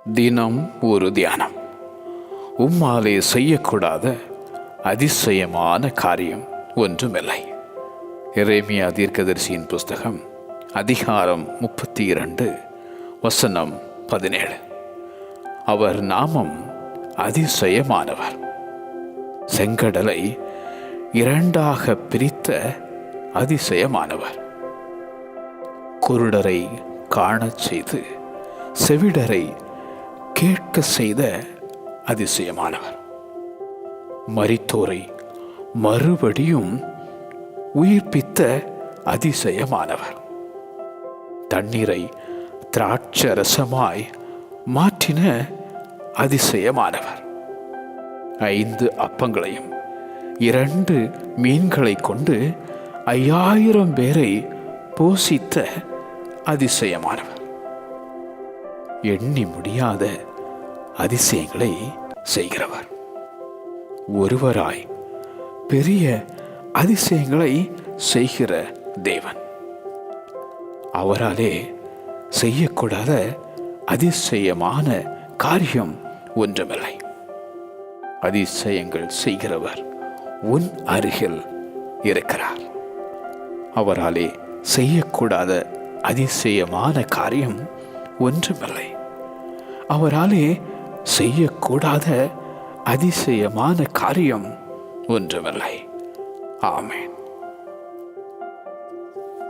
தினம் ஒரு தியானம். உம்மாலே செய்யக்கூடாத அதிசயமான காரியம் ஒன்றுமில்லை. எரேமியா தீர்க்கதரிசியின் புஸ்தகம் அதிகாரம் 32 வசனம் 17. அவர் நாமம் அதிசயமானவர். செங்கடலை இரண்டாக பிரித்த அதிசயமானவர். குருடரை காணச் செய்து செவிடரை கேட்க செய்த அதிசயமானவர். மரித்தோரை மறுபடியும் உயிர்ப்பித்த அதிசயமானவர். தண்ணீரை திராட்சரசமாய் மாற்றின அதிசயமானவர். 5 அப்பங்களையும் 2 மீன்களை கொண்டு 5000 பேரை போஷித்த அதிசயமானவர். எண்ணி முடியாத அதிசயங்களை செய்கிறவர். ஒருவராய் பெரிய அதிசயங்களை செய்கிற தேவன். அவராலே செய்யக்கூடாத அதிசயமான காரியம் ஒன்றுமில்லை. அதிசயங்கள் செய்கிறவர் உன் அருகில் இருக்கிறார். அவராலே செய்யக்கூடாத அதிசயமான காரியம் ஒன்றுமில்லை. அவராலே செய்யக்கூடாத அதிசயமான காரியம் ஒன்றுமில்லை. ஆமென்.